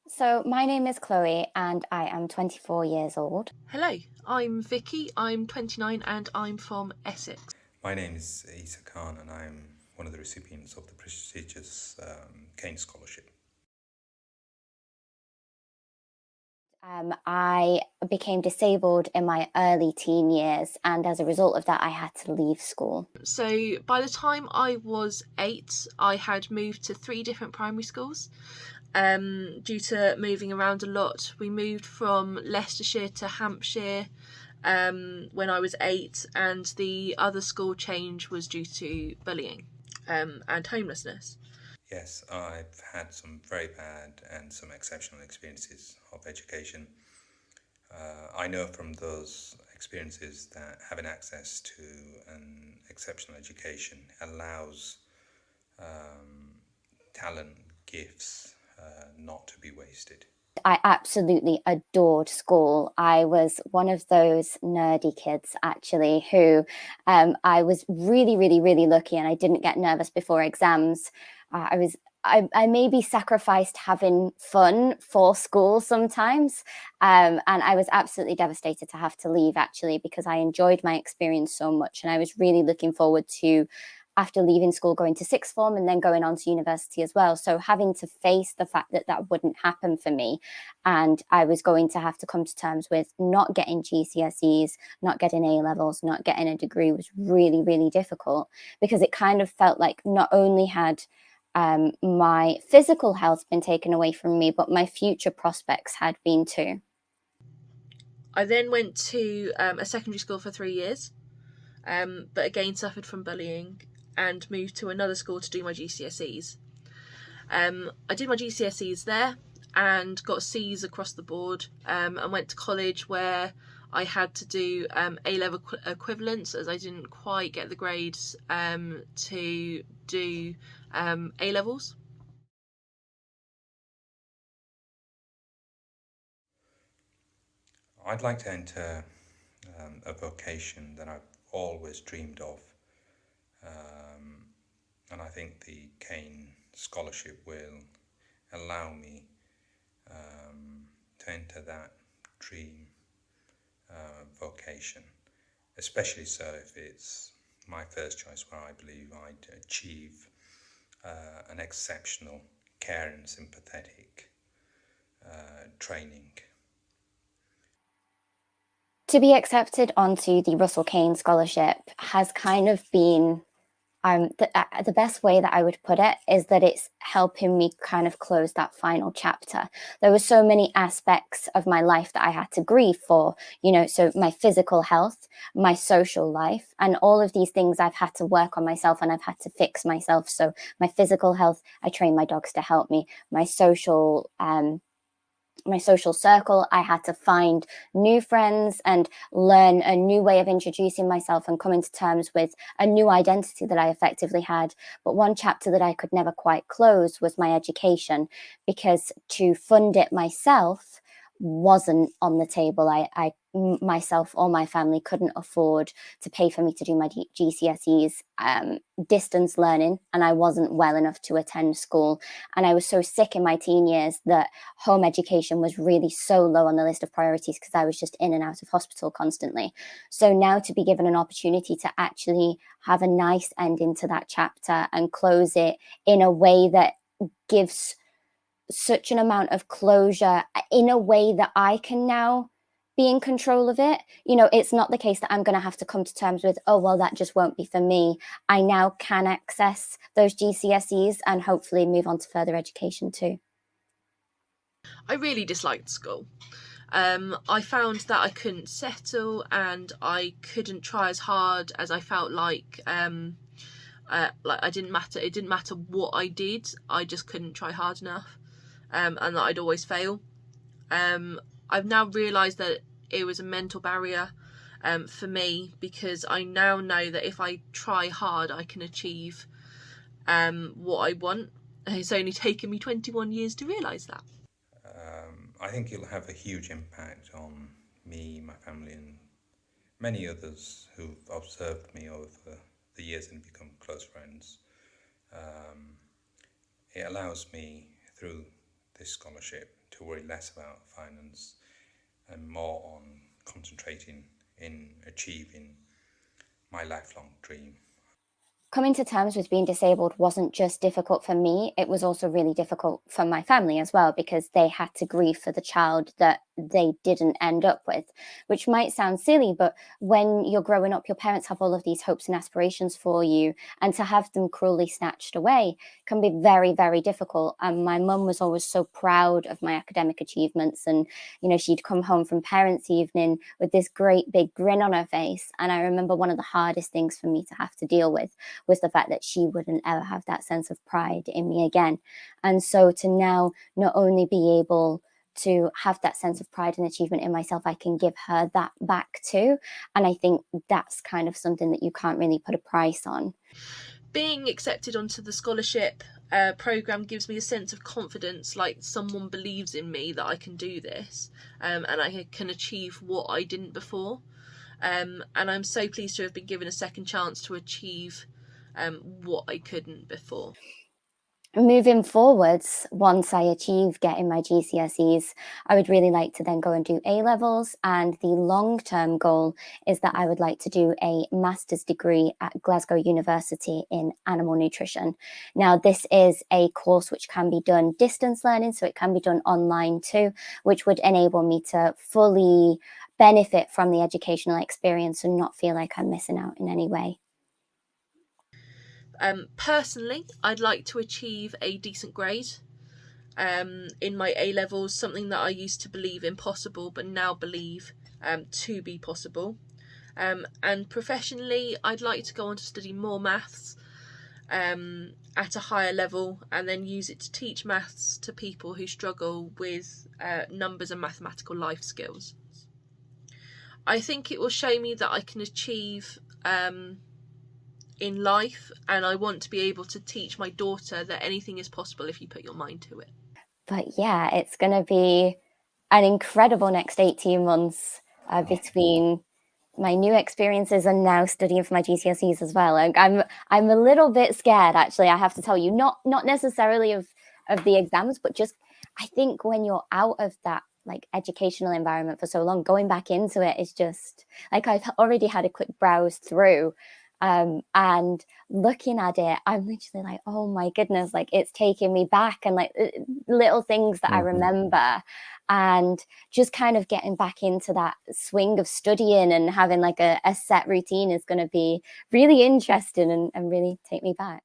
So, my name is Chloe and I am 24 years old. Hello, I'm Vicky, I'm 29 and I'm from Essex. My name is Isa Khan, and I'm one of the recipients of the prestigious Kane Scholarship. I became disabled in my early teen years, and as a result of that, I had to leave school. So by the time I was 8, I had moved to 3 different primary schools. Due to moving around a lot, we moved from Leicestershire to Hampshire when I was 8, and the other school change was due to bullying and homelessness. Yes, I've had some very bad and some exceptional experiences of education. I know from those experiences that having access to an exceptional education allows talent, gifts not to be wasted. I absolutely adored school. I was one of those nerdy kids, actually, who I was really, really, really lucky, and I didn't get nervous before exams. I maybe sacrificed having fun for school sometimes, and I was absolutely devastated to have to leave, actually, because I enjoyed my experience so much, and I was really looking forward to, after leaving school, going to sixth form and then going on to university as well. So having to face the fact that that wouldn't happen for me, and I was going to have to come to terms with not getting GCSEs, not getting A levels, not getting a degree, was really, really difficult, because it kind of felt like not only had my physical health been taken away from me, but my future prospects had been too. I then went to a secondary school for 3 years, but again suffered from bullying and moved to another school to do my GCSEs. I did my GCSEs there and got C's across the board, and went to college where I had to do A level equivalents, as I didn't quite get the grades to do A levels. I'd like to enter a vocation that I've always dreamed of, and I think the Kane Scholarship will allow me to enter that dream vocation, especially so if it's my first choice, where I believe I'd achieve an exceptional, caring, sympathetic training. To be accepted onto the Russell Kane Scholarship has kind of been the best way that I would put it is that it's helping me kind of close that final chapter. There were so many aspects of my life that I had to grieve for, so my physical health, my social life, and all of these things I've had to work on myself, and I've had to fix myself. So my physical health, I train my dogs to help me. My social circle, I had to find new friends and learn a new way of introducing myself and coming to terms with a new identity that I effectively had. But one chapter that I could never quite close was my education, because to fund it myself wasn't on the table. I myself or my family couldn't afford to pay for me to do my GCSEs, distance learning, and I wasn't well enough to attend school. And I was so sick in my teen years that home education was really so low on the list of priorities, because I was just in and out of hospital constantly. So now to be given an opportunity to actually have a nice ending to that chapter and close it in a way that gives such an amount of closure, in a way that I can now be in control of it. It's not the case that I'm going to have to come to terms with, oh, well, that just won't be for me. I now can access those GCSEs and hopefully move on to further education too. I really disliked school. I found that I couldn't settle and I couldn't try as hard as I felt like I didn't matter. It didn't matter what I did. I just couldn't try hard enough, and that I'd always fail. I've now realised that it was a mental barrier for me, because I now know that if I try hard, I can achieve what I want. It's only taken me 21 years to realise that. I think it'll have a huge impact on me, my family, and many others who've observed me over the years and become close friends. It allows me, through this scholarship to worry less about finance and more on concentrating in achieving my lifelong dream. Coming to terms with being disabled wasn't just difficult for me, it was also really difficult for my family as well, because they had to grieve for the child that they didn't end up with, which might sound silly, but when you're growing up, your parents have all of these hopes and aspirations for you, and to have them cruelly snatched away can be very, very difficult. And my mum was always so proud of my academic achievements, and she'd come home from parents' evening with this great big grin on her face. And I remember one of the hardest things for me to have to deal with was the fact that she wouldn't ever have that sense of pride in me again. And so to now not only be able to have that sense of pride and achievement in myself, I can give her that back too. And I think that's kind of something that you can't really put a price on. Being accepted onto the scholarship programme gives me a sense of confidence, like someone believes in me that I can do this, and I can achieve what I didn't before. And I'm so pleased to have been given a second chance to achieve what I couldn't before. Moving forwards, once I achieve getting my GCSEs, I would really like to then go and do A-levels. And the long-term goal is that I would like to do a master's degree at Glasgow University in animal nutrition. Now, this is a course which can be done distance learning, so it can be done online too, which would enable me to fully benefit from the educational experience and not feel like I'm missing out in any way. Personally, I'd like to achieve a decent grade in my A-levels, something that I used to believe impossible but now believe to be possible. And professionally, I'd like to go on to study more maths at a higher level, and then use it to teach maths to people who struggle with numbers and mathematical life skills. I think it will show me that I can achieve in life, and I want to be able to teach my daughter that anything is possible if you put your mind to it. But yeah, it's going to be an incredible next 18 months between my new experiences and now studying for my GCSEs as well. I'm a little bit scared, actually, I have to tell you, not necessarily of the exams, but just I think when you're out of that like educational environment for so long, going back into it is just like, I've already had a quick browse through and looking at it, I'm literally like, oh my goodness, like it's taking me back, and like little things that I remember, and just kind of getting back into that swing of studying and having like a set routine is going to be really interesting and really take me back.